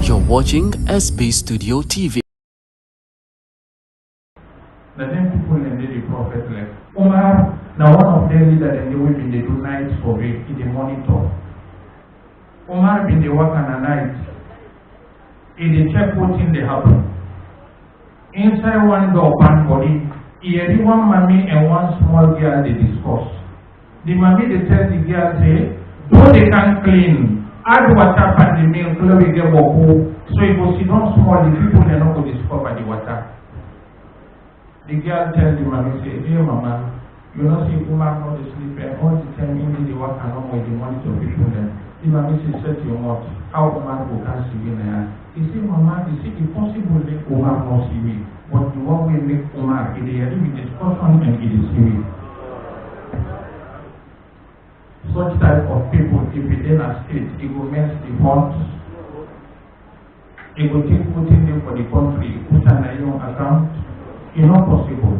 You're watching SB Studio TV. The same people and the prophet like Umar, now one of them that they will be the do night survey in the monitor. Umar been the work on a night. In the check what in the happen. Inside one door, one body, he had one mommy and one small girl they discuss. The mommy they tell the girl say, though they can clean, add water and the milk, we get boku. So if you sit down small, the people they not go discover the water. The girl tell the mommy say, hey mama, you know see Umar not sleep and all the time in the work along with the money to people then. The mommy say, set your mouth, how Umar go can see me now. He say, mama, you see, it's possible make Umar not see me, but the one way make Umar, it is a discussion and it is see. Such type of people, if it in a state, it will mess the funds, it will take putting them for the country, put an own account. It's not possible.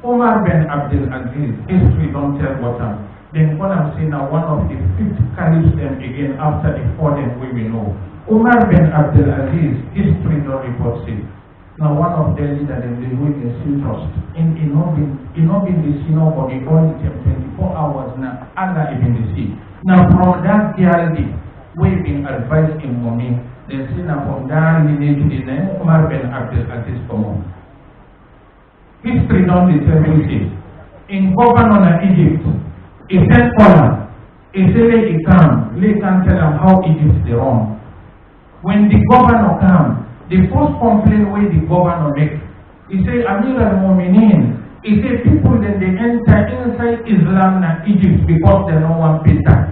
Umar bin Abdul Aziz, history don't tell what I'm. Then what I'm saying now, one of the fifth caliphs them again after the four them we know. Umar bin Abdul Aziz, history don't report it. Now one of them that they do in sea trust. In not been the sea now for the all the 24 hours now, Allah even the sea. Now from that reality, we've been advised in money, they say now from that lineage to the name Umar bin Abdul Aziz come on. History don't determine it. In governor of Egypt, he sent Ola. He said he come, they can tell him how Egypt is wrong. When the governor come, the first complaint where the governor make, he say Amir al-Mu'minin, he say people then they enter inside Islam and Egypt because they don't want pay tax.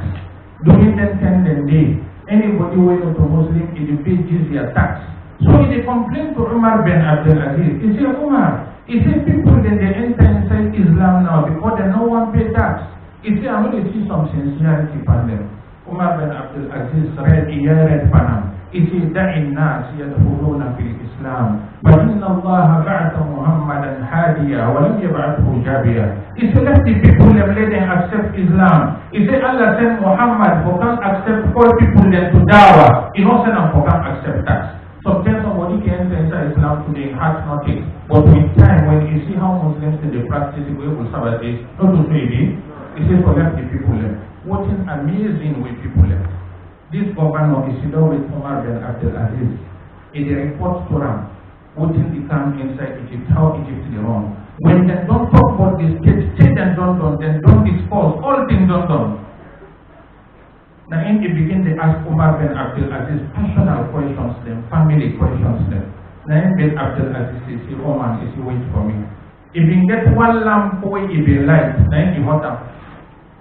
During them 10 day, anybody who is not a Muslim, he pay jizya tax. So he complained to Umar bin Abdul Aziz. He say Umar, he say people then they enter inside Islam now because they don't want pay tax. He say I'm going to see some sincerity from them. Umar bin Abdul Aziz read Panam. He said, دع الناس يدخلون في الإسلام فإن الله بعث محمدا هاديا ولم يبعثه جابيا. He said, let the people let them accept Islam. He said, Allah sent Muhammad who can accept all people then to dawah. He not send them who can accept tax. Sometimes somebody can enter Islam today, has nothing. But with time, when you see how Muslims they practice it, we will serve this. Not to say this. He said, forget the people left. What is amazing with people left. This governor is sitting with Umar bin Abdul Aziz. In the report to them, what is the camp inside Egypt, how Egypt is wrong. When they don't talk about this state and don't then don't discuss all things don't done. Now in the beginning they ask Umar bin Abdul Aziz personal questions, them family questions them. Now in bin Abdul Aziz says, Omar, is you wait for me. If you get one lamp away, if you light, then you hot up.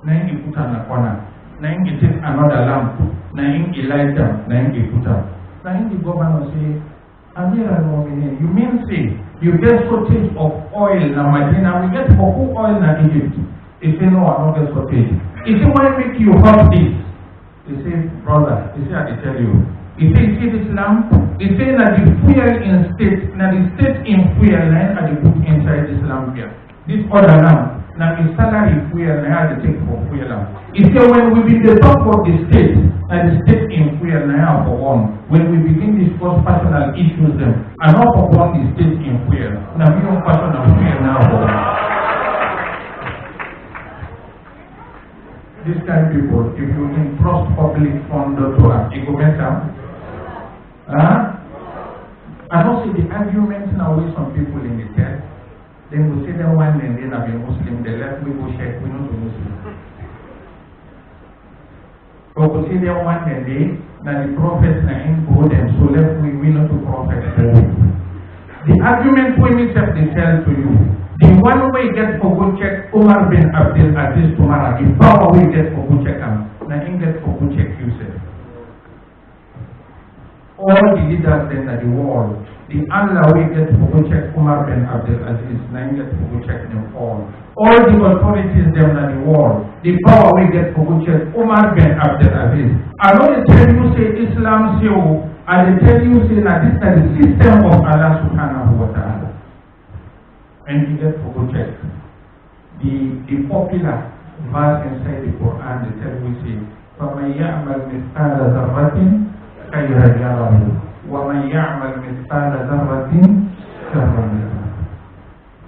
Then you put on the corner. Then you take another lamp. Then you light them. Then you put up. Then the governor say, Amir al-Mu'minin, you mean say you get shortage of oil na Medina, we get for who oil na Egypt? He say no, I don't get shortage. He say why make you hot this? He say brother, he say I tell you. He say see this lamp? He say na the fuel in state, na the state in fuel na I put inside this lamp here. This other lamp. Now his salary fuel and I have to take for fuel. He said when we begin to talk about the state and the state in fuel and I have for one, when we begin to discuss personal issues them, and not for one the state in fuel. Now we don't personal fuel now for one. This kind of people, if you entrust public fund to us, it will make them. And also the arguments now with some people in the text. Then we see them one and then I've been Muslim, they left me go check, we not be Muslim. But we see them one and they, now the prophets na in go them, so left we not to prophet. The argument we need to tell to you, the one way get for go check Umar bin Abdul Aziz tomorrow, the power we get for go check him, now in get for go check yourself. All the leaders then at the world, the Allah we get to go check Umar bin Abdul Aziz, now get to go check them all. All the authorities them at the world, the power we get to go check Umar bin Abdul Aziz. I don't tell you say Islam say, I tell you say that this is the system of Allah subhanahu wa ta'ala. And you get to go check. The popular verse inside the Quran, they tell you say, فَمَنْ يَعْمَلْ مِثْقَالَ ذَرَّةٍ خَيْرًا يَرَهُ وَمَنْ يَعْمَلْ مِثْقَالَ ذَرَّةٍ شَرًّا يَرَهُ.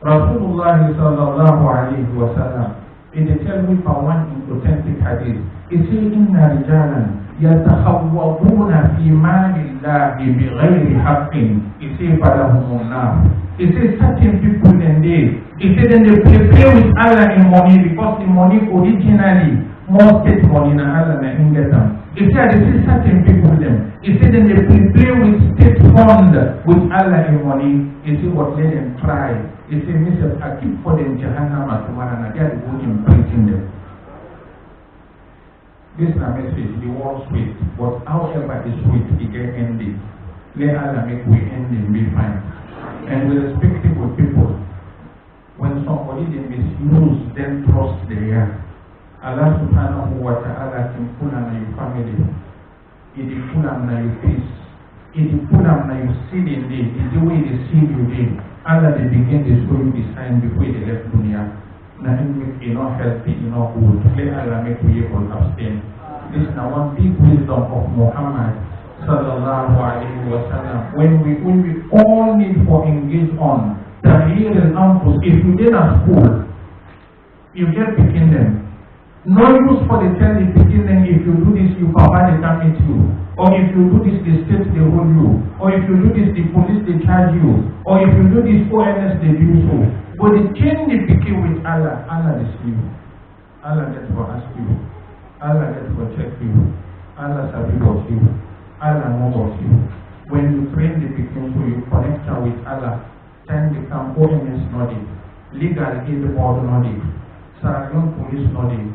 Rasulullah sallallahu alayhi wa sallam, in the tell me for one authentic hadith, he said, إِنَّ رِجَالًا يَتَخَوَّضُونَ فِي مَالِ اللَّهِ بِغَيْرِ حَقٍّ. He said, فَلَهُمُ النَّارُ. He said, certain people in there, he said, then they play with Allah in money because the money originally more state money na Allah na ingeta. He said, this is certain people them. He said, then they play with state fund with Allah in money. He said, what let them try. He said, Mr. I keep for them Jahannam at tomorrow, they are going to preaching them. This is a message, the word sweet, but however the sweet, it get ended. Let Allah make we end and be fine. And we respect it with people. When somebody they misuse, then trust their Allah subhanahu wa ta'ala can pull on your family. It is pull on your face. It is pull on your sin in day. It is the way they see you did. Allah they begin to show you the sign before they left dunya. Nothing make enough healthy, enough good. Let Allah make we all abstain. This is now one big wisdom of Muhammad sallallahu alayhi wa sallam. When we all need for engage on Tahir al-Anfus. If you did at school, you get picking them. No use for the tell the picking them. If you do this, you papa they come meet you. Or if you do this, the state they hold you. Or if you do this, the police they charge you. Or if you do this, ONS they do so. But they change the picking with Allah. Allah they see you. Allah gets for ask you. Allah gets for check you. Allah sabi about you. Allah know about you. When you train the picking, so you connect her with Allah. Then become ONS knowledge. Legal aid board knowledge. Saragon police knowledge.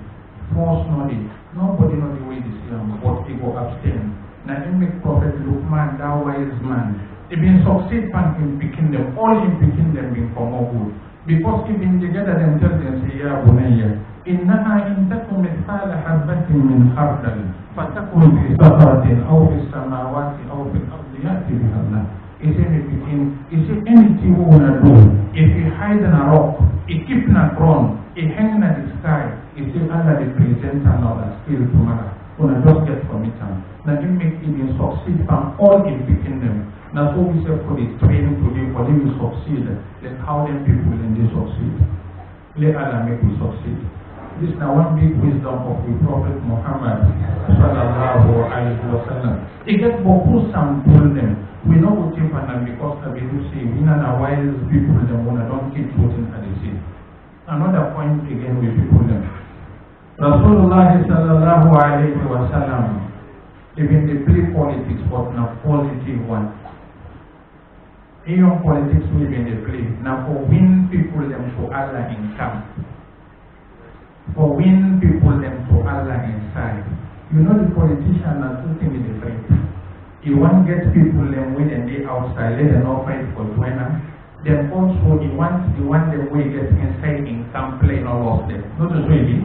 Force knowledge. Nobody knows the way they see them, but they go abstain. Now, in make Prophet Luqman, that wise man, they been succeed in picking them, all in picking them being for more good. Because even together themselves and say, Ya Bunayya, إنها إن تكن مثقال حبة من خردل فتكن في صخرة أو في السماوات أو في الأرض يأتي بها الله. He said, anything you want to do, if you hide in a rock, you keep in a ground, you hang in the sky, he said, Allah the present another skill tomorrow. When I just get from it, now you make it succeed from all in picking them. Now so we say for the training today, for them to succeed, let how them people and they succeed. Let Allah make we succeed. This is now one big wisdom of the Prophet Muhammad sallallahu alaihi wasallam. He get boku some pull them. We know what tip and them because of you see we know the wise people them when I don't keep putting at the sea. Another point again with people them. Rasulullah sallallahu alaihi wasallam even they play politics but not positive one. Even politics we even they play. Now for win people them to Allah in camp. For win people them to Allah inside. You know the politician are two things different. You want to get people them when they outside, let them not fight for joiner. Then also you want them way get inside in camp play no loss them. Not as really.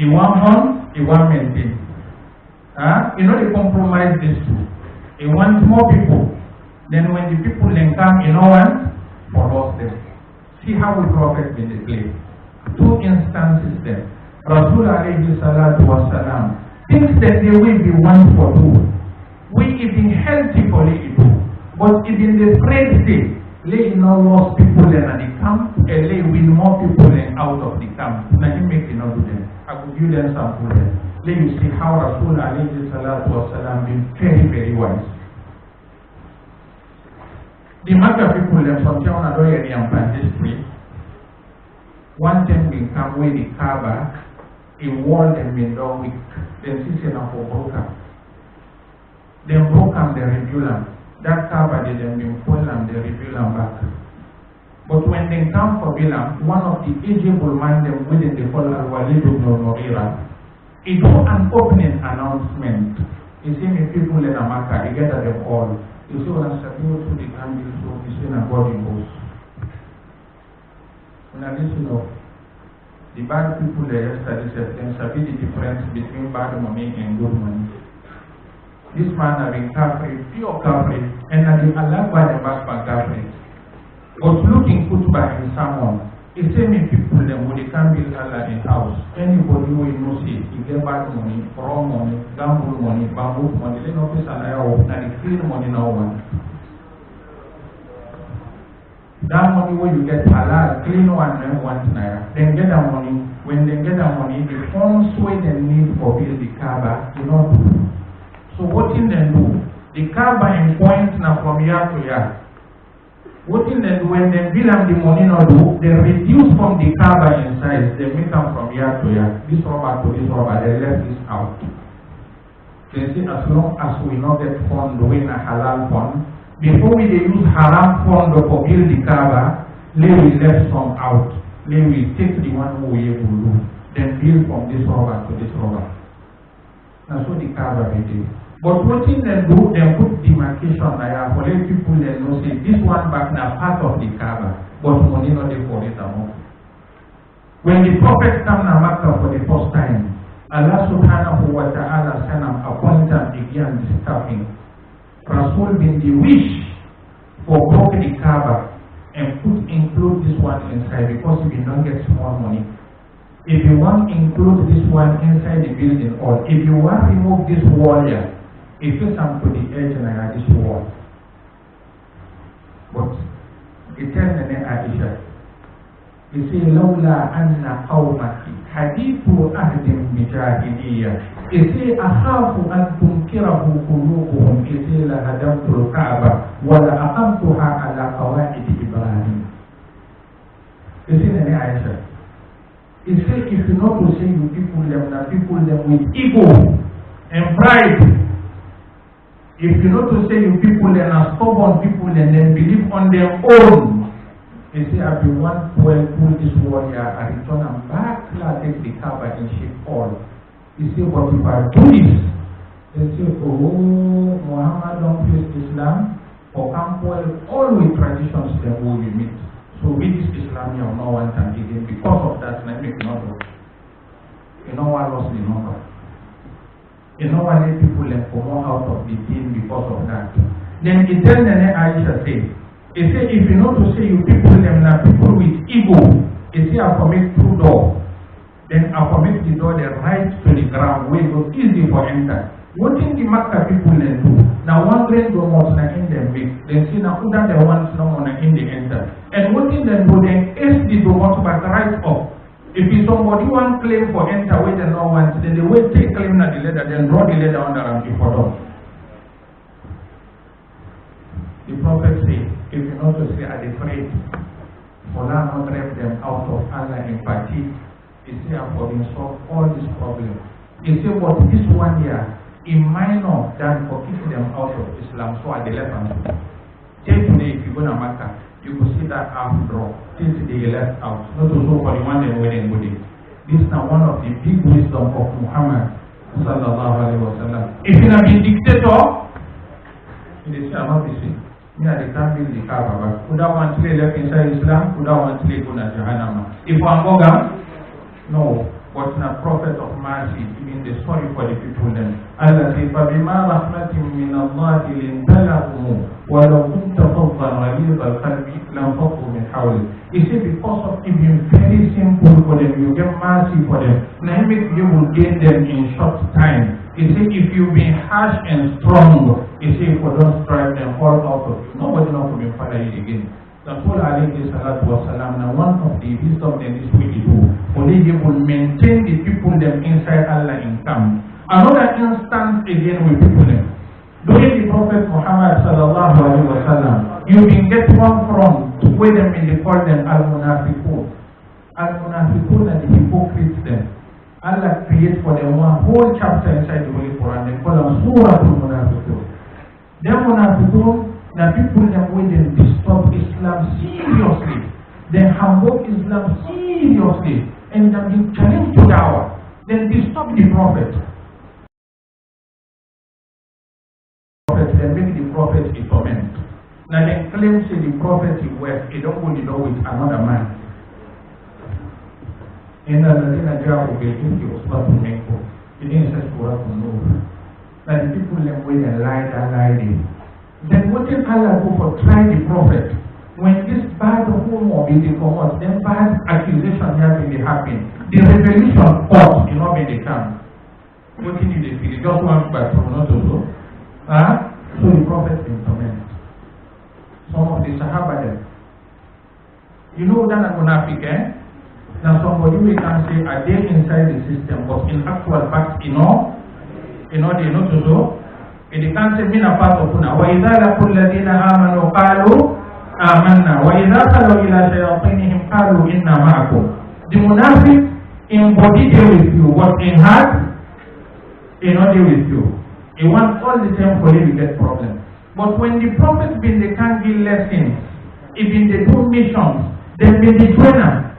You want one, you want maintain. You know they compromise these two. You want more people. Then when the people then come, you know what? For loss them. See how we prophet in the play. Two instances there. Rasul alayhi salatu wasalam thinks that they will be one for two. We even healthy for it, but even the trade day, lay no lost people in the camp, and lay win more people out of the camp. Now you make it not do them. I could give them some for them. Let you see how Rasul alayhi salatu wasalam been very, very wise. The Makkah people them from China don't any history. One time we come with the Kaaba, a wall them been done with them sitting up for broken. Then broken the rebuild them. That Kaaba they them been full and they rebuild them back. But when they come for Bilam, one of the eligible man them within the fall Al-Walid ibn Mughira, he do an opening announcement. He say me people in America, he gather them all. You see when I start to the candles, so he say na God in host. Now listen up. The bad people there yesterday said the difference between bad money and good money. This man having kafir, pure kafir, and the Allah by the back by kafir. But looking put by him someone, He say me people them when they can't build Allah in house. Anybody who you know see, he get bad money, wrong money, gamble money, bamboo money, let no place and I hope now the clean money now one. That money where you get halal, clean one and 1 naira. Then get that money. When they get that money, the funds where they need for build the Kaaba, you know. So what in them do? The Kaaba in point now from year to year. What in them do when they build them the money now do? They reduce from the Kaaba in size. They make them from year to year. This rubber to this rubber, they left this out. They say as long as we not get fund doing a halal fund, before we use haram fund for build the Kaaba, let we left some out. Let we take the one who we able to do. Then build from this rubber to this rubber. That's what the Kaaba will do. But what in them do, they put demarcation there for let people then know say this one back now part of the Kaaba, but money not there for it among. When the Prophet came to Makkah for the first time, Allah subhanahu wa ta'ala sent him appointed again the staffing. Rasul bin the wish for broke the Kaaba and include this one inside because if you don't get small money. If you want include this one inside the building or if you want remove this wall here, if you come to the edge and I this wall. But it tells me Aisha, he says, Lawla anna qawmaki hadithu ahdin bijahiliya. إذا أخاف أن تنكره قلوبهم إذا لهدمت الكعبة ولا أقمتها على قواعد إبراهيم. إذا Aisha, if you not to say you people them with ego and pride, if you not to say you people them are stubborn people and then believe on their own, they say I be one pull this warrior and return them back to take the Kaaba and shape all. You say, but if I do this, they say, oh, Muhammad don't face Islam, or come all with traditions that will be meet. So with this Islam, you have no one time again. Because of that, let me not do. You know what lost the number. You know why let people let come out of the team because of that. Then it tells the Aisha say, he say, if you know to say you people them now people with ego, he say, I commit 2 doors. Then I permit the door the right to the ground where it was easy for enter. What in the Makkah people then do? Now one great door must not in them make. Then see now that the ones no one in the enter. And what in them do then is the door must back right up. If it's somebody want claim for enter where they no want, then they will take claim at the letter, then draw the letter under and before them. The prophet say, if you not to say are afraid, for now not drive them out of Allah in fatigue. He said, for him solve all these problems. He said, but this one year, in minor than for keeping them out of Islam, so at the left hand. Till today, if you go to Makkah, you will see that half draw. Till today, he left out. Not to show for the one then wedding body. This is now one of the big wisdom of Muhammad sallallahu alaihi wasallam. If you have been dictator, he say, I'm not busy. Me at the time build the Kaaba, but could I want to left inside Islam? Could I want to go to Jahannam? If I'm going no, but a prophet of mercy, giving the sorry for the people then. Allah says, فَبِمَا رَحْمَةٍ مِّنَ اللَّهِ لِنْتَلَهُمُ وَلَوْ كُنْتَ فَضًّا غَلِيظَ الْقَلْبِ لَانفَضُّوا مِنْ حَوْلِكَ. He said, because of it being very simple for them, you get mercy for them. Now you will gain them in short time. He said, if you be harsh and strong, he said, for don't strike them all out of you. Nobody knows to be father again. Rasul alayhi salatu wasalam, now one of the wisdom that this way do, for they will maintain the people them inside Allah in camp. Another instance again with people them. During the Prophet Muhammad sallallahu alayhi wasallam, you can get one from where them in the call them al-munafiqun. Al-munafiqun are the hypocrites them. Allah creates for them one whole chapter inside the Holy Quran. They call them Surah al-Munafiqun. Them munafiqun, the people that way they disturb Islam seriously, they hamburg Islam seriously, and they be challenged to dawah, then disturb the Prophet. They make the Prophet a torment. Now they claim say the Prophet is west, he don't only know with another man. And the job will be if he was not to make for. He didn't say Surah An-Nur. Now the people that way they lie. Then what if Allah go for try the Prophet? when this bad rumor be the common, then bad accusation here been happening. The revelation ought not be the camp. What can you do? You just want by from not to do. So the prophet in torment. Some of the Sahaba them. You know that I'm Munafiq, eh? Now somebody we can say are they inside the system, but in actual fact, they know to do. And they can't say mina part of una. Wa idha laqul ladina amanu qalu amanna. Wa idha qalu ila shayatinihim qalu inna ma'akum. The Munafiq in body deal with you, but in heart, they not deal with you. He wants all the time for you to get problems. But when the prophets been they can't give lessons, even they do missions, they've been the trainer.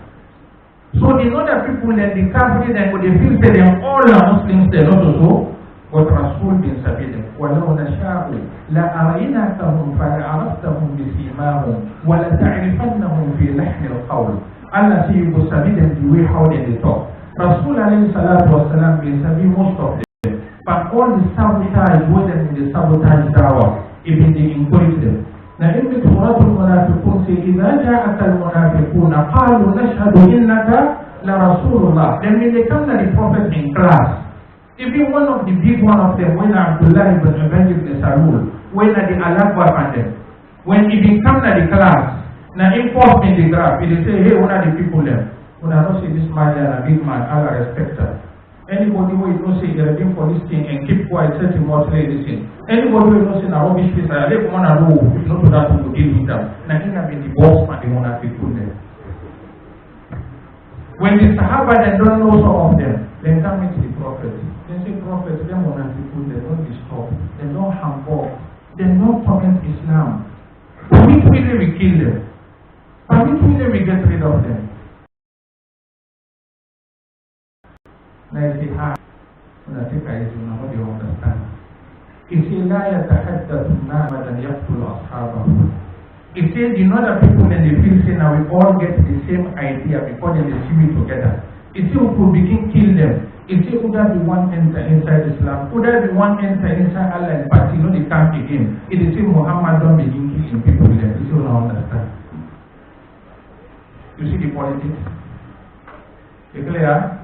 So the other people that the Kafir then would feel say them all are Muslims, they're not so, but Rasul bin Sabidin. وَلَوْ نَشَاءُ لَأَرَيْنَاكَهُمْ فَلَعَرَفْتَهُمْ بِسِيمَاهُمْ وَلَتَعْرِفَنَّهُمْ فِي لَحْنِ الْقَوْلِ. Allah see you will study them the way how they talk. Rasul alayhi salatu wasalam bin Sabi most of them. But all the sabotage with them in the sabotage dawah, even they encourage them. Now in the Surah Al-Munafiqun say, إِذَا جَاءَكَ الْمُنَافِقُونَ قَالُوا نَشْهَدُ إِنَّكَ لَرَسُولُ اللَّهِ. Then when they come to the Prophet in class, even one of the big one of them, when Abdullah ibn Ubay ibn Salul, when the Al-Akbar and them, when he come to the class, now in force in the graph, they say, hey, one of the people there, when I don't see this man there, a big man, Allah respect her. Anybody who is not saying they're doing for this thing and keep quiet, set him out, lay this thing. Anybody who is not saying a rubbish face, I let one know if not to that to deal with them. Now he have been the boss man, they want to be put there. When the Sahaba they don't know some of them, then come into the prophet. They say, prophet, they want to be put there, don't disturb, they don't hamburg, they don't torment Islam. Which way we kill them? But which way we get rid of them? Now you say, when I think I do not you understand. He said, لا يتحدث الناس أن يقتل أصحابه. He said, you know that people in the field say now we all get the same idea before they see me together. He said, we could begin kill them. He said, would that be one enter inside Islam? Would that be one enter inside Allah and party? You know they can't begin. It is Muhammad don't begin killing people there. He said, you don't understand. You see the politics? It's clear?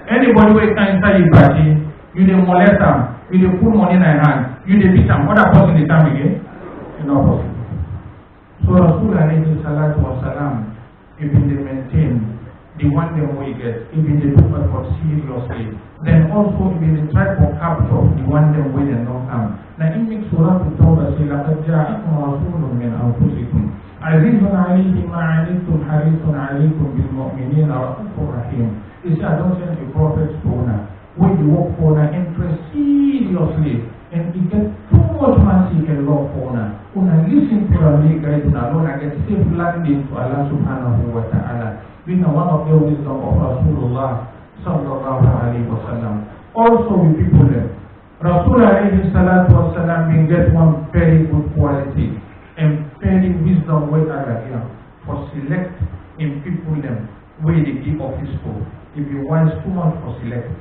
Anybody who can inside your party, you dey molest them, you dey put money in their hand, you dey beat them, other person dey come again? It's not possible. So Rasul alayhi salatu wa salam, even they maintain the one them we get, even they do effort seriously, then also even they try to capture the one them we they don't come. Now in mix surah At-Tawbah say, لَقَدْ جَاءَكُمْ رَسُولٌ مِّنْ أَنفُسِكُمْ عَزِيزٌ عَلَيْهِ مَا عَنِتُّمْ حَرِيصٌ عَلَيْكُمْ بِالْمُؤْمِنِينَ رَءُوفٌ رَحِيمٌ. He said, I don't send the prophet's owner. When you work for an interest seriously, and you get too much mercy and love for una. Una listen to our guide and alone and get safe landing to Allah subhanahu wa ta'ala. Being one of the wisdom of Rasulullah sallallahu alayhi wa sallam. Also with people there. Rasul alayhi salatu wa sallam being get one very good quality and very wisdom with Allah here for select in people them where they give office for. If you want too much for select.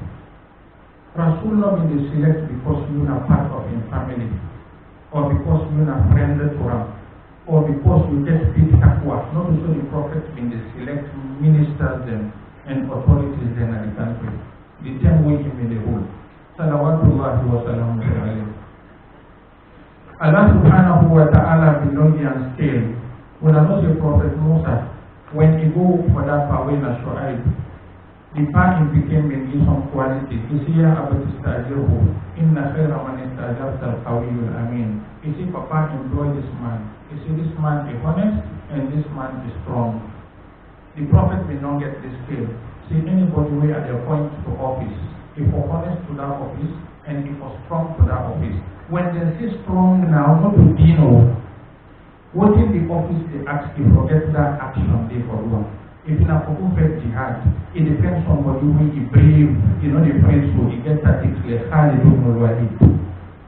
Rasulullah will they select because you are part of his family, or because you are friendly to him, or because you just speak taqwa. Not to show the prophet when they select ministers and authorities in the country. The 10 way him in the whole. Salawatullahi wa salamu alayhi. Allah subhanahu wa ta'ala belonging and scale. When I know the prophet Musa, when he go for that power in Shu'aib, the party became in some quality. You see, Abu Istajiruhu, Inna khayra man istajarta al-qawiyul amin. You see, Papa employed this man. You see, this man is honest and this man is strong. The prophet will not get this skill. See, anybody who at their point to office, if we're honest to that office and if we're strong to that office. When they say strong now, not to know, what in the office they ask you forget that action they for one. If you have perfect jihad, it depends on what you will be brave, you know the phrase so you get that it's like Khalid ibn al-Walid.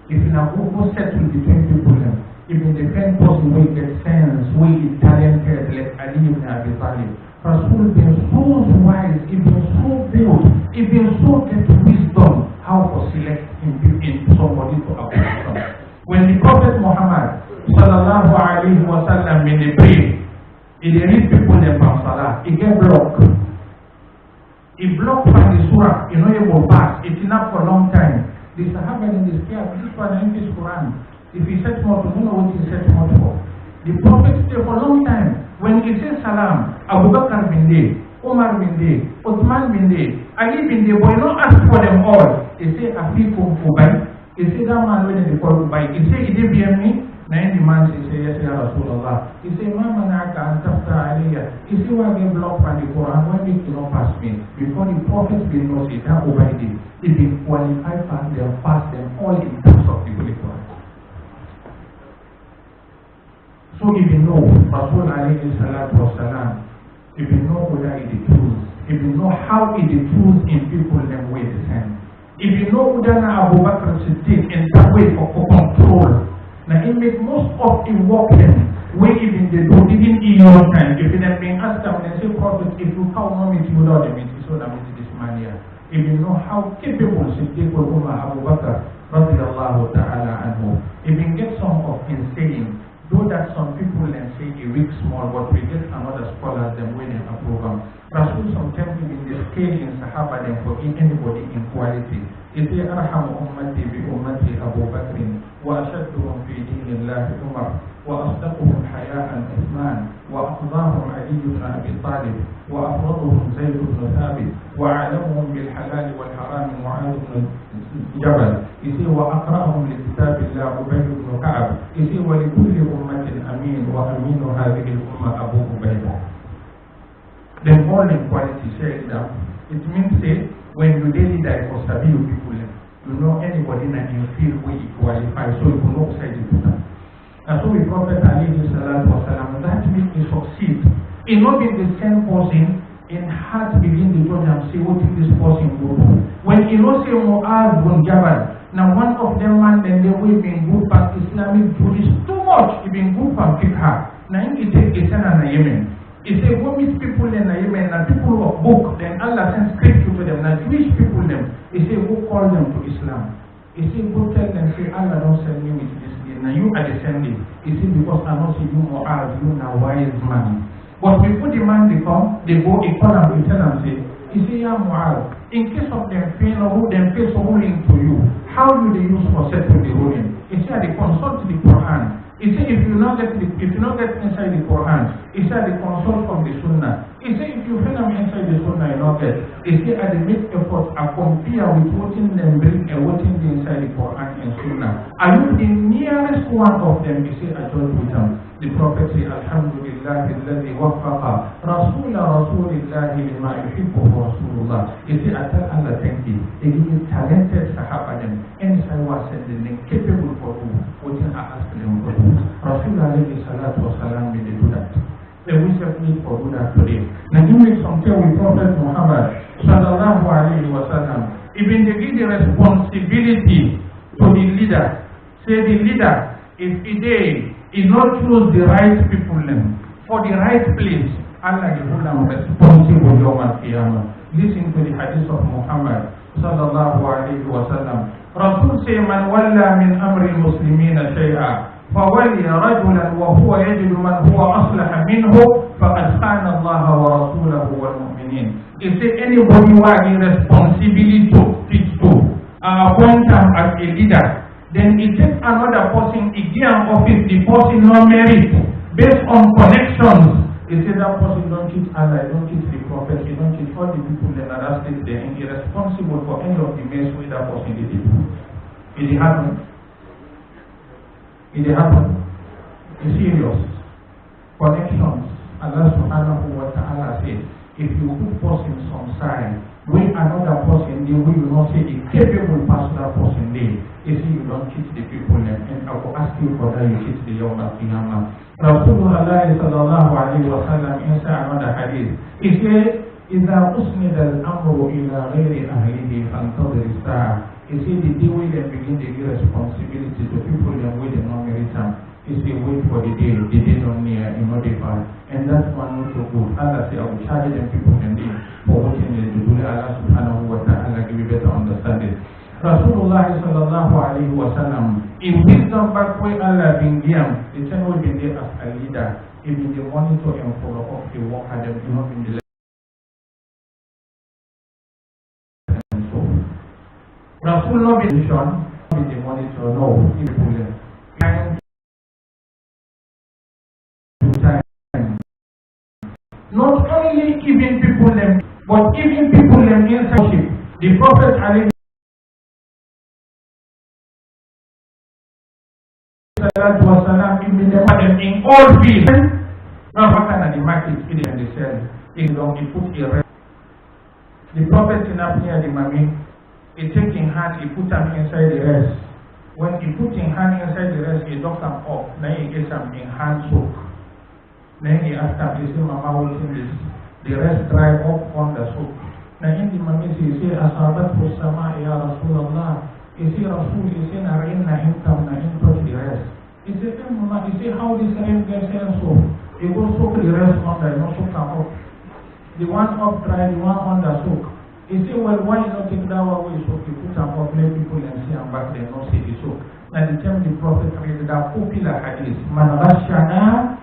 If you have over settle between people, if you depend person will get sense, will be talented like Ali ibn Abi Talib. Rasul been so wise, it been so good, it been so get wisdom how to select in somebody to appoint. When the Prophet Muhammad sallallahu alayhi wa sallam in the brief, If they read people in Salah, it get blocked. It blocked by the surah, you know it will pass. It's enough for a long time. The Sahaba in this case, this one in his Quran. If he set more, you know what he set more for. The Prophet stayed for a long time. When he says salam, Abu Bakr bin there, Umar bin there, Uthman bin there, Ali bin there, but you don't ask for them all. He say, Afikum Ubay. He say, that man when they call Ubay. He say, is it BME? Now the man say, yes, Ya Rasulullah. He say, Ma manaka an tafta aliyya. He say, why get blocked by the Quran? Why did you not pass me? Before the Prophet bin knows it, that Ubay did. He been qualified for them, pass them all in terms of the Holy Quran. So if you know Rasul alayhi salatu wasalam, if you know whether it is true, if you know how it is true in people, then way the same. If you know whether Abu Bakr Siddiq in that way for control, now it makes most of the work then, where even they do even in your time, if you have been asked them and say, Prophet, if you count on it without them, it is so that it is this man here. If you know how capable Siddiq will Abu Bakr, radiallahu ta'ala anhu, if you get some of his saying, though that some people then say a weak small, but we get another scholars them when they approve them. Rasul sometimes in the scale in Sahaba then for anybody in quality. Is there Arham Ummati bi Ummati Abu Bakr wa ashadduhum fi dinillahi Umar wa asdaquhum haya'an Uthman wa afdahum Ali ibn Abi Talib wa afraduhum Zayd ibn Thabit wa a'lamuhum bil halal wal haram Mu'adh ibn Jabal. Is there wa aqra'ahum li kitabillah Ubay ibn Ka'ab. Is there wa li kulli ummatin amin wa aminu hadhihi al-umma Abu Ubaidah. Then all in quality share it down. It means say when you daily die for Sabiu people, you know anybody that you feel where you qualify, so you can know side you put them. And so the Prophet alayhi salatu wasalam, that means he succeed. It not be the same person in heart begin to judge and say what is this person will do. When you know say Mu'adh bin Jabal, now one of them man then they will be good for Islamic Jewish too much, he been good for fiqh. Now he take a son and a Yemen. He say, go meet people in Yemen and people of book, then Allah sends scripture to them, now Jewish people them. He say, go call them to Islam. He say, go tell them, say, Allah don't send me with this day. Now you are the sending. He say, because I don't see you Mu'adh, you are a wise man. But before the man they come, they go, he call them, he tell them, say, he say, Ya Mu'adh, in case of them fail or who them face ruling to you, how do they use for settle the ruling? He say, they consult the Quran. He said, if you not get inside the Quran, he said, they consult from the Sunnah. He said, if you find them inside the Sunnah, you not get. He said, I make effort, I compare with what in them bring and what in the inside the Quran and Sunnah. Are you the nearest one of them? He said, I join with them. The Prophet said, Alhamdulillah, alladhi waffaqa Rasulillahi lima yuhibbuhu Rasulullah. He said, I tell Allah, thank you. He give me talented Sahaba them. Inside was sending them capable for who? What I ask them for who? Rasulullah alayhi salatu wasalam may they do that. They wish that need for do that today. Now you make some care with Prophet Muhammad sallallahu alayhi wa sallam. Even they give the responsibility to the leader. Say the leader, if he not choose the right people for the right place, Allah will hold them responsible Yawm al-Qiyamah. Listen to the hadith of Muhammad sallallahu alayhi wa sallam. Rasul say, Man walla min amri muslimina shay'a فولي رجلا وهو يجد من هو أصلح منه فقد خان الله ورسوله والمؤمنين. Is there anybody who has the responsibility to teach to appoint him as a leader? Then it takes another person, again office, the person no merit based on connections. He said that person don't teach Allah, don't teach the Prophet, he don't teach all the people in other states there, and he is responsible for any of the mess with that person did. It happens. It happens. It's serious. Connections. Allah subhanahu wa ta'ala says, if you put person some side, with another person, they will not say a capable personal person there. You see, you don't teach the people them, and I will ask you for that, you teach the Yawm al-Qiyamah. Rasulullah sallallahu alayhi wa sallam inside another hadith, he said, إِذَا أُسْنِدَ الْأَمْرُ إِلَى غَيْرِ أَهْلِهِ فَانْتَظِرِ السَّاعَةِ. He said, the day when they begin to give responsibility to people and with the non-militant, he said, wait for the day don't near, you know they far. And that's one not so good. Allah said, I will charge them people and they for what they do. Allah subhanahu wa ta'ala give you better understanding. Rasulullah sallallahu alayhi wa sallam, in wisdom back where Allah been given, the ten will be there as a leader. even the monitor and follow up the work at them, not in the lesson. So, Rasul not be the monitor, no, not only giving people them, but giving people them inside. The Prophet Ali in all fields. Now, what kind of the market in the cell? He put a rest. The Prophet in up near the mommy, he take in hand, he put them inside the rest. When he put in hand inside the rest, he dock them up. Then he gets them in hand soak. Then he asked them, he said, Mama, what's in this? The rest dry up on the soap. Now in the mommy, he said, Asabat Husama, Ya Rasulallah. He said, Rasul, he said, Narain Nahim Tam Nahim touch the rest. He said, hey, Mama, he said, how this rain gets here so? He goes soak the rest on the, not soak them up. The one up dry, the one on the soak. He said, well, why not take that one away soak? He put them up, let people and see them back, they not see the soak. Now the time the Prophet read that popular hadith, Man Rashana,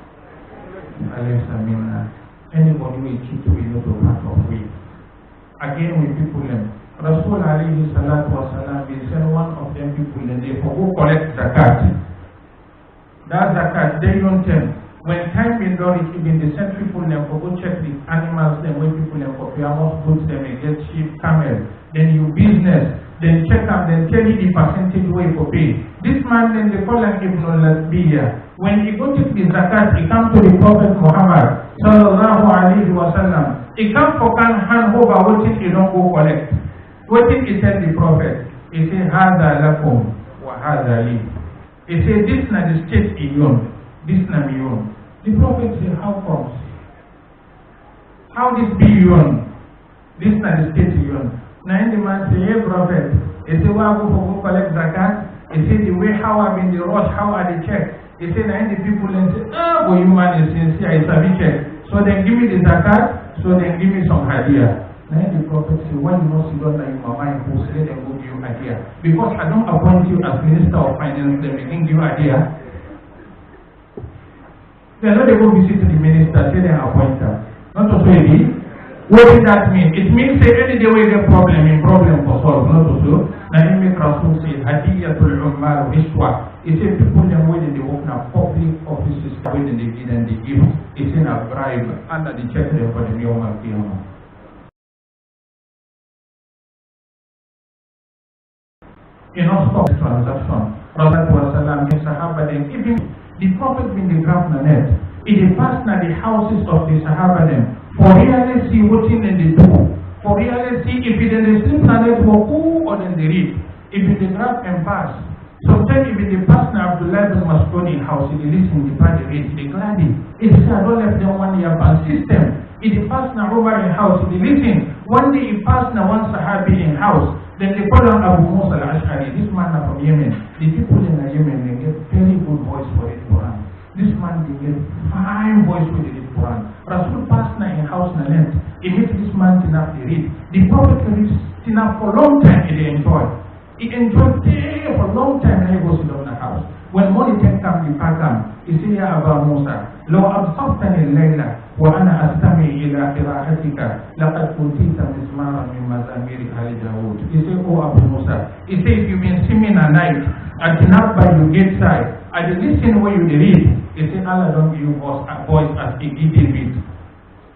Alaysa Minna. Anybody will keep to be not a part of we. Again with people them. Rasul alayhi salatu wasalam, they send one of them people and they go collect zakat. That zakat, they don't tell. When time is done, even the send people them for go check the animals them, when people them for almost put them and get sheep, camel, then you business, then check up, then tell you the percentage way for pay. This man then they call him Ibn al-Lasbiya. When he go take the zakat, he come to the Prophet Muhammad sallallahu alayhi wa sallam. He come for can hand over what he don't go collect. What did he tell the Prophet? He say, Hada lakum wa hada li. He say, this na the state he own, this na me own. The Prophet say, how comes? How this be you own? This na the state he own. Now the man say, hey Prophet, he say, why go collect zakat? He say, the way how I've been the rush, how are the check? He say, now the people and say, boy, you man is sincere, it's a big check. So then give me the zakat, so then give me some hadiah. Now the Prophet say, why you not sit down in my mind who say them go give you idea? Because I don't appoint you as Minister of Finance, then they can give you idea. They are not able to visit the minister, say they appoint her. Not to say it. What does that mean? It means say any day we get problem for solve, not to so. Now in make Rasul say, Hadiyatul Ummar Rishwa. It says people them when they open up public offices, when they give and they give. It's in a bribe under the check there for the Yom Al-Qiyamah. Enough of transaction. Prophet was salam in Sahaba them. Even the Prophet in the Grafnanet, it passed na the houses of the Sahaba them. For really see what in they do. For really see if it is sleep planet for who or then they read. If it is grab and pass. Sometimes if it is pass na Abdullah bin Mas'ud's house, they listen, they pass the read, they gladly. It's I don't left them 1 year ban system. If it pass na Umar in house, they listen. One day it pass na one Sahabi in house. Then they call on Abu Musa al-Ash'ari. This man is from Yemen. The people in Yemen, they get very good voice for the Quran. This man, they get fine voice for the Quran. Rasul passed na in house na length. He makes this man enough to read. The Prophet reads enough for a long time, he enjoyed. He enjoyed there for a long time, and he goes down the house. When morning came, he packed him. He said, Ya Abu Musa, لو أبصرتني الليلة وأنا أستمع إلى قراءتك لقد أوتيت مزمارا من مزامير آل داود. He said, Oh Abu Musa, he said, if you've been singing at night, at night by your gate side, I listen when you read. He said, Allah don't give voice as he did it.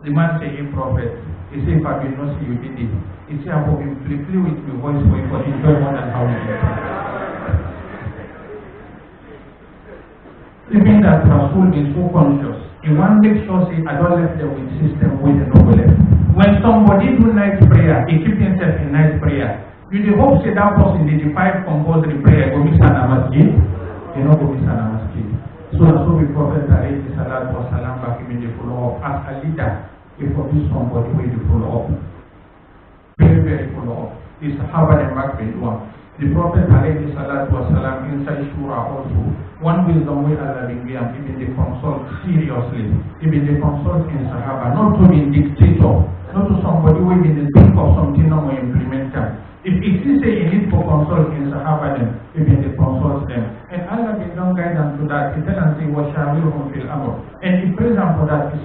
The man said, Hey Prophet, he said, if I will not see you did it. He said, I will play with my voice for you, but enjoy more than how you did it. Even that Rasul is so conscious, he wants to make sure say, I don't left them with system with the noble left. When somebody do night prayer, he keep himself in night prayer. You the hope say that person did the 5 compulsory prayer, go miss an masjid, you know go miss an masjid. So the Prophet alayhi salatu wasalam back in the follow up as a leader, if for this somebody will the follow up. Very, very follow up. The Sahaba and back in one. The Prophet alayhi salatu wasalam inside Shura also. One wisdom we Allah will give him, even they consult seriously, even they consult in Sahaba, not to be dictator, not to somebody who will think of something and will implement them. If it is a need for consult in Sahaba, then even they consult them. And Allah will not guide them to that. He tells them, say, وَشَاوِرْهُمْ فِي الْأَمْرِ. And he prays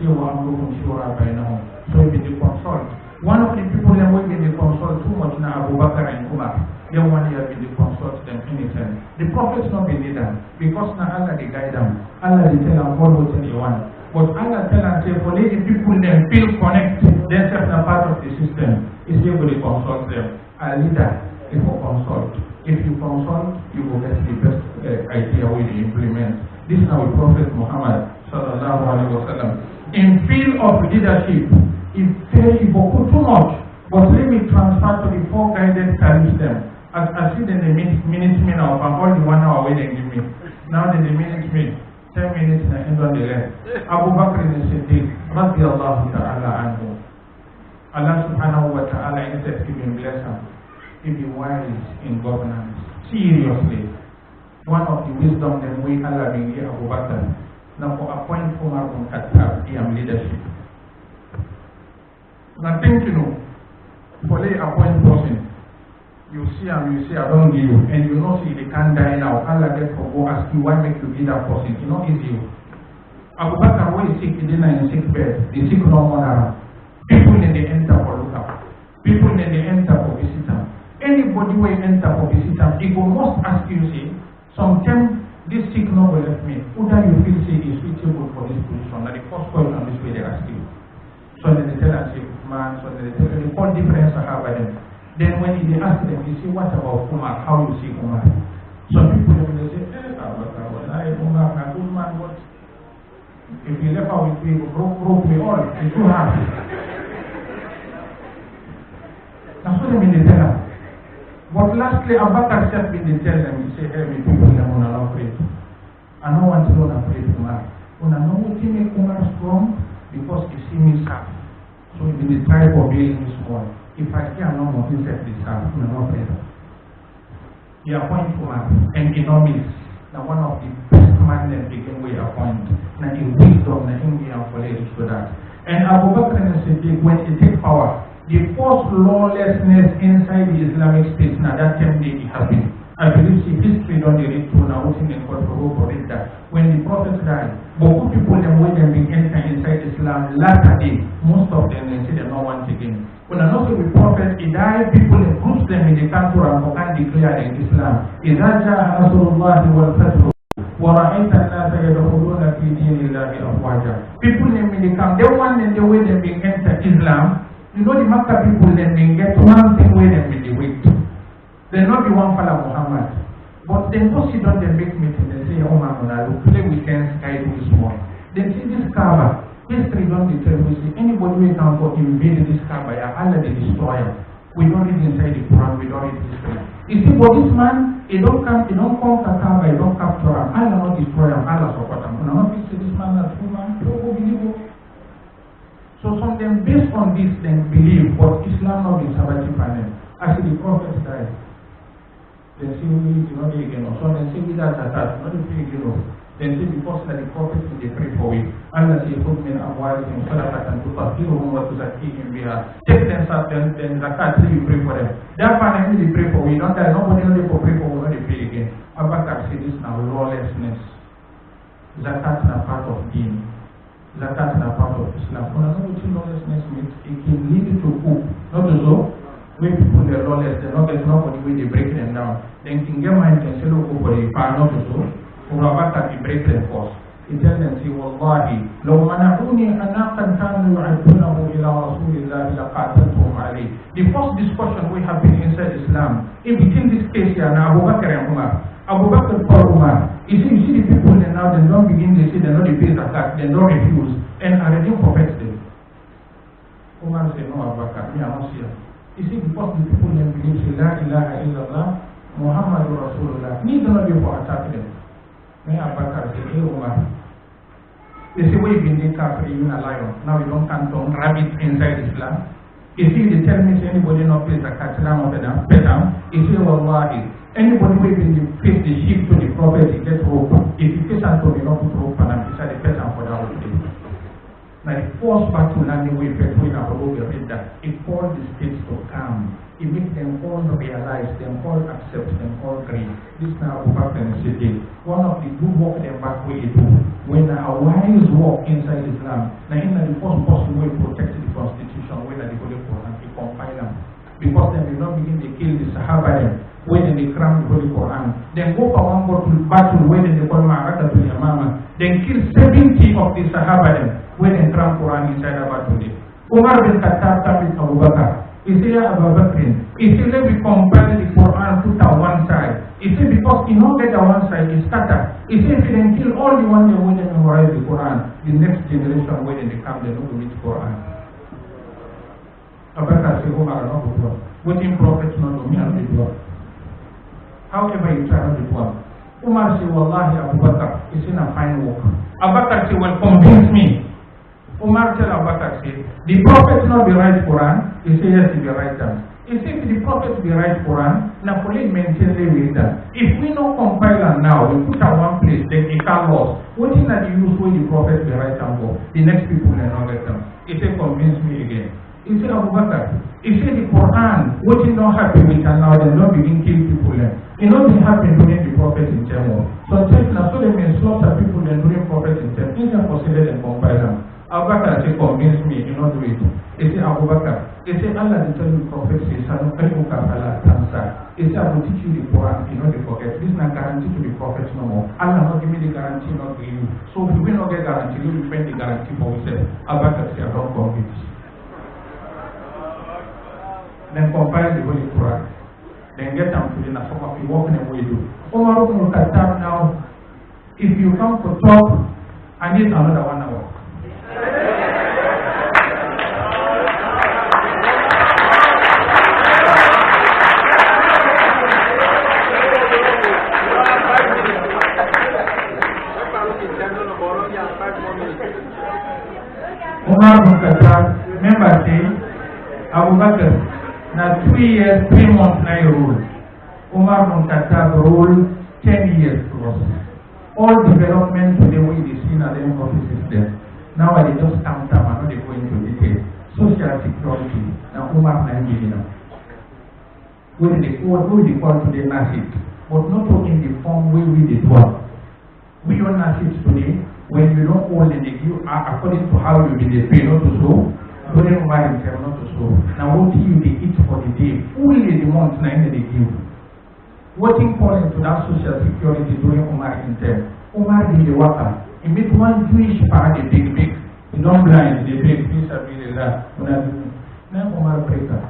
say, وَأَمْرُهُمْ شُورَى بَيْنَهُم. So he will consult. One of the people that will be consult too much now, Abu Bakr and Umar. They one year will consult them anytime. The prophets not be leader because now Allah they guide them. Allah they tell them all what they want. But Allah tell them say for the people them feel connect themselves a part of the system. Is able to consult them. A leader is for consult. If you consult, you will get the best idea way to implement. This is our Prophet Muhammad sallallahu alaihi wasallam. In field of leadership, it's very important too much. But let me transfer to the four guided caliphs them. As I see then the minutes me now, I'm all the 1 hour way they give me. Now then the minutes me, 10 minutes and I end on the rest. Abu Bakr as-Siddiq, radiyallahu ta'ala anhu. Allah subhanahu wa ta'ala instead give him blessing. He be wise in governance. Seriously. One of the wisdom that we Allah will give Abu Bakr. Now for appoint Umar bin Khattab, he am leadership. Now think you know, for the appoint person, you see him, you say I don't give you, and you know see they can't die now. Allah get for go ask you why make you be that person. You know easy. Abu Bakr when he sick, he didn't in sick bed. The sick no more around. People in the enter for look up. People in the enter for visitor. Anybody will enter for visitor, he will must ask you say, sometimes this sick no will left me. Who do you feel say is suitable for this position? Now the first question on this way they ask you. So then they tell us man, so then they tell you all different Sahaba them. Then when they ask them, you say, what about Umar? How you see Umar? Some people will say, Umar, a good man, what? If you left out with me, broke me all, it's too hard. That's what they mean they tell them. But lastly, Abu Bakr said when they tell them, he say, hey, me people them are not afraid. I don't want to know afraid of Umar. When I know what he make Umar strong, because he see me serve. So he will try for building his wall. If I hear no more, he said this serve, I'm not afraid. He appoint Umar, and economics. Now one of the best men that became we appoint. Now in wisdom, now in the college to that. And Abu Bakr and Siddiq, when he take power, the first lawlessness inside the Islamic State, now that time it happened. I believe see history don't read to now what's in the court for read that. When the Prophet died, but people them when they enter inside Islam latter day, most of them they say they don't want again. When I know the Prophet he died, people they group them in the country and can declare in Islam. إذا جاء نصر الله والفتح ورأيت الناس يدخلون في دين الله أفواجا. People them when they come, they want and the way they enter Islam. You know the Makkah people then they get one thing where they will wait. They not be one fellow Muhammad. But then go sit down they make meeting, they say, oh man, I will play weekends, sky do small. Then see this Kaaba, history don't tell me, see anybody who can go invade this Kaaba, Allah the destroyer. We don't read inside the Quran, we don't read history. You see, for this man, he don't come to Kaaba, he don't capture him. Allah not destroy him, Allah support him. When I not see this man as true man, don't go believe him. So some of them based on this then believe, but Islam not be sabbatic panel. Actually the Prophet died. Then say we do not again or so then say we that not the free again. Then say because that the Prophet they pray for it. Allah say put men amwalihim sadaqatan tutahhiruhum wa tuzakkihim biha. Take them then zakat say you pray for them. That panel they pray for we don't die, nobody know they for pray for we not they pray again. Abu Bakr say this now lawlessness. Zakat na part of deen. Zakat na part of Islam. When I know what lawlessness means, it can lead to hope. Not to so, when people are lawless, they're not getting nobody when they break them down. Then can get mind and say, look, for the power, not to so. For Rabata, he break them first. He tells them, say, Wallahi, لو منعوني أناقا كانوا يعدونه إلى رسول الله لقاتلتهم عليه. The first discussion we have been inside Islam, in between this case here, now Abu Bakr and Umar. Abu Bakr for Umar. You see the people that now they don't begin, they say they don't pay zakat, they don't refuse, and are ready for first day. Umar said, no, Abu Bakr, me I not see. You see, because the people that believe, say, La ilaha illallah, Muhammadur Rasulullah, need not be for attack them. Me Abu Bakr said, hey Umar. They say, we've been in Kafir, you're a lion. Now you don't count on rabbits inside Islam. You see, they tell me, say, anybody not pay zakat, Islam of them, pay them. You say, Wallahi. Anybody who will face the sheep to the Prophet, he gets rope. If you face unto me, not put rope on him, he said the person for that whole day. Now the first battle landing way, when I will read that, it called the states to come. It makes them all realize, them all accept, them all agree. This now Abu Bakr Siddiq, one of the good work them back way do. When a wise work inside Islam, now in the first person way protect the constitution, when the Holy Quran, he compile them. Because then they not begin to kill the Sahaba them, when they cram the Holy Quran. Then go for one battle, when they call Ma'arakatul Yamama. Then kill 70 of the Sahaba them, when they cram Quran inside the battle. Umar bin Khattab with Abu Bakr. He said, Abu Bakr, he said, let me compile the Quran, put on one side. He said, because he not get on one side, he scatter. He said, if he then kill all the one they when they memorize the Quran, the next generation when they come, they know to read Quran. Abu Bakr said, Umar, not to do it. What in prophets not to me, I don't do it. However you try not to do it. Umar said, Wallahi, Abu Bakr, it's in a fine work. Abu Bakr said, well, convince me. Umar tell Abu Bakr, say, the prophet not be right Quran. He said, yes, he be right them. He said, the prophet be right Quran, now police maintain the way that. If we not compile and now, we put at one place, then it can lost. What is that you use where the prophet be right and go? The next people will not get them. He said, convince me again. He said, Abu Bakr, he said, the Quran, what is not happen with and now, they don't begin kill people then. It not been happen during the prophet in Jemo. So take now, so they may slaughter people then during prophet in Jemo. It's impossible and compile them. Abu Bakr said, convince me, you not do it. He said, Abu Bakr, he said, Allah did tell you the prophet says, I said, I will teach you the Quran, you know, they forget. This is not guarantee to the prophet no more. Allah not give me the guarantee, not to you. So if we not get guarantee, we will spend the guarantee for ourselves. Abu Bakr said, I don't convince. Then compile the Holy Quran. Then get them to the Nasama, we walk in the way you do. Umar ibn Khattab now, if you come to talk, I need another 1 hour. Umar bin Khattab, remember say, Abu Bakr, now 3 years, 3 months now you rule. Umar bin Khattab ruled 10 years plus. All development today we see now the offices there. Now they just count them and they go into detail. Social security, now Umar na now. When they call today NASIT, but not in the form where we did work. We own NASIT today. When you don't own it, you are according to how you be paid not to show, during Umar in not to show. Now what do you eat for the day? Only the month now they give. What important to that social security during Umar in term? Umar did the worker. He made one Jewish part the big. You don't blind the big piece of it that. Now Umar breaker.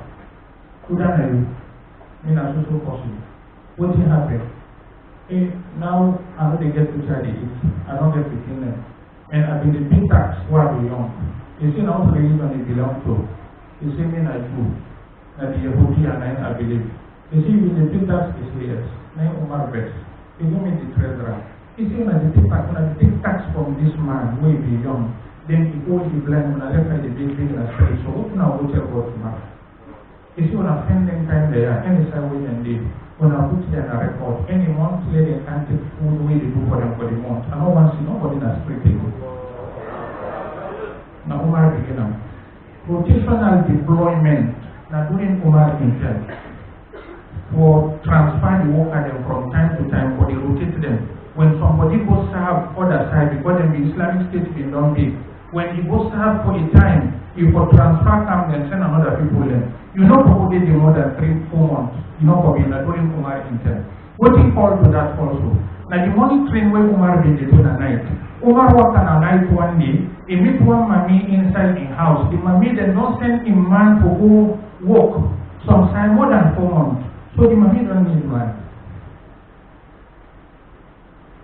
Could I know? In a social possible. What did happen? Now I know they get to try to eat. I don't get to kill them. And I've been the big tax where I belong. You see now the religion they belong to. You see me like you. That the Yehudi and I believe. You see with the big tax is here. Now Umar bets. He give me the treasurer. He see when the big tax from this man way beyond. Then he goes the blind when I left the big and I say, so what now go tell God to man? You see when I spend them time there, any side way and day. When I put them a record, any month they can't take food away they do for them for the month. I don't want to see nobody that's pretty. Now Umar begin now. Rotational deployment. Now during Umar himself, for transfer the worker them from time to time, for they rotate them. When somebody goes serve other side, because then the Islamic State been done big. When he goes serve for a time, if for transfer come then send another people then. You know probably the more than 3-4 months. You know probably during Umar himself. What he called to that also. Now the money train where Umar been doing at night. Umar walked on a night one day. He meet one mommy inside the house. The mommy then don't send him man to go work. Some time more than 4 months. So the mommy don't need man.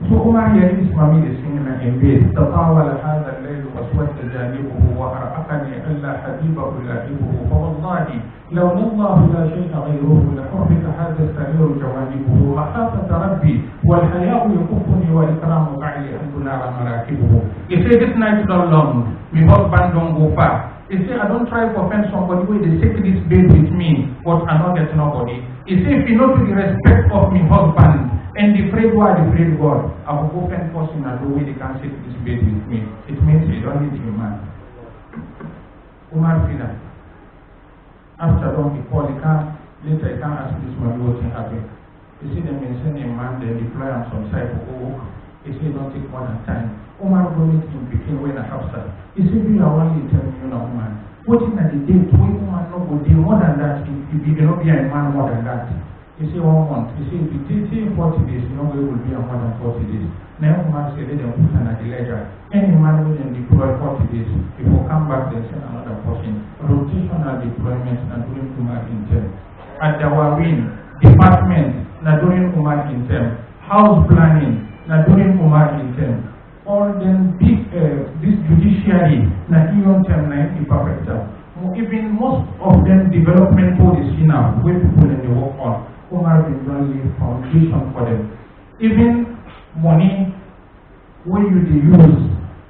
So Umar hearing his mommy is singing in bed. تطاول هذا الليل واسود جانبه وأرأقني ألا حبيبه لاعبه فوالله لولا الله لا شيء غيره لحرك هذا السرير جوانبه مخافة ربي والحياء يكفني والإكرام قعلي أن تنار مراكبه. He said this night not long, my husband don't go far. He said I don't try to offend somebody where they take this bed with me, but I not get nobody. He said if you know to the respect of my husband and the afraid God, I will go offend person and the way they can take this bed with me. It means they don't need a man. Umar Fina. After long he called the car, Later, I can't ask this one what happened. You see them send a man, they deploy on some side for work. He say don't take more than time. Omar go meet him became when I have said. He say we are only 10 million of man. What in the date we woman no go do more than that if you cannot be a man more than that. He say 1 month. He say if you take 40 days, no way will be a more than 40 days. Now Omar say let them put an at the ledger. Any man will then deploy 40 days. If you come back they send another person. Rotational deployment and doing Umar intent. At the Wawin department na during Umar intent. House planning na during Umar intent. All them big this judiciary na even term na imperfect. Even most of them development policy now where people in the work on Umar been only foundation for them. Even money when you use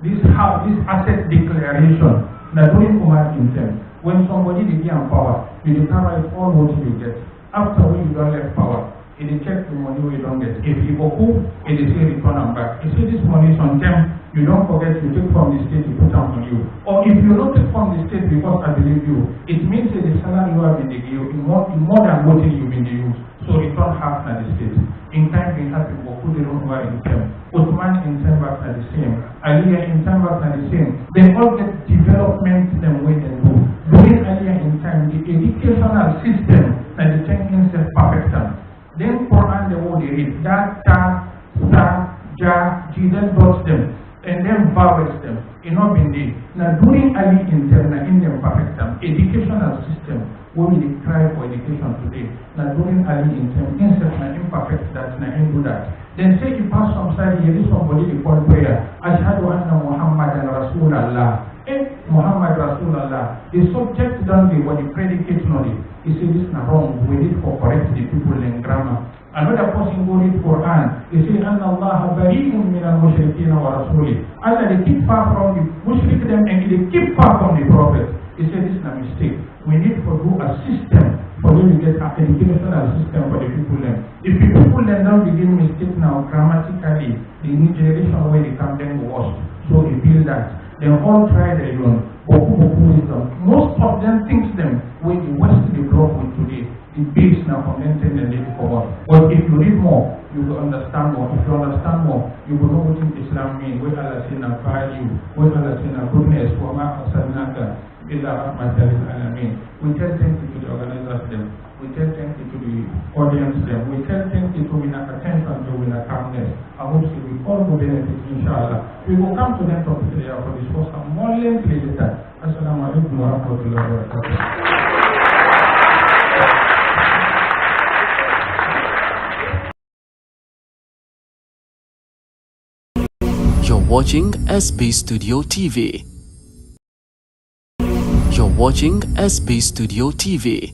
this asset declaration na during Umar intent. When somebody dey in power, you declare all what you get. After when you don't get power, it is check the money we don't get. If you go home, it is say return them back. You see this money sometimes you don't forget to take from the state to put them on you. Or if you don't take from the state because I believe you, it means that the salary you have been the give in more than what you've been used. So return half na the state. In time we have people who don't over in term. Uthman in term back na the same. Aliyah in term back na the same. They all get development them way they do. During Aliyah in time, the educational system and the thing itself perfect them. Then Quran the word they read that ta sa ja ji then dots them and then vowels them. In all been there. Now during Ali in term na in them perfect them. Educational system where we cry for education today. Now during Ali in term instead na imperfect that na in do that. Then say you pass some side here this somebody they call prayer. Ashhadu anna Muhammadan Rasulullah. Muhammad Rasulullah. The subject don't be what the predicate not it. He said this is wrong. We need to correct the people in grammar. Another person go read Quran. He said, Anna Allah bari'un min al-mushrikeen wa rasulih. Allah they keep far from the mushrik them and they keep far from the prophet. He said this is a mistake. We need to do a system for them to get an educational system for the people then. If the people then don't begin mistake now grammatically, the new generation where they come then worse. So they build that. They all try their own. Wisdom. Most of them thinks them when the West they grow up with today. The base now from them and they forward. But if you read more, you will understand more. If you understand more, you will know what Islam means. Where Allah says na value, where Allah says na goodness, wa ma arsalnaka illa rahmatan lil alamin. We tell thank you to the organizers them. We tell thank you to the audience them. We tell thank you to win attention to win a calmness. I hope so we all will benefit inshallah. We will come to them topic today for this for some more lengthy later. Assalamu alaikum wa rahmatullahi wa barakatuh. You're watching SB Studio TV. You're watching SB Studio TV.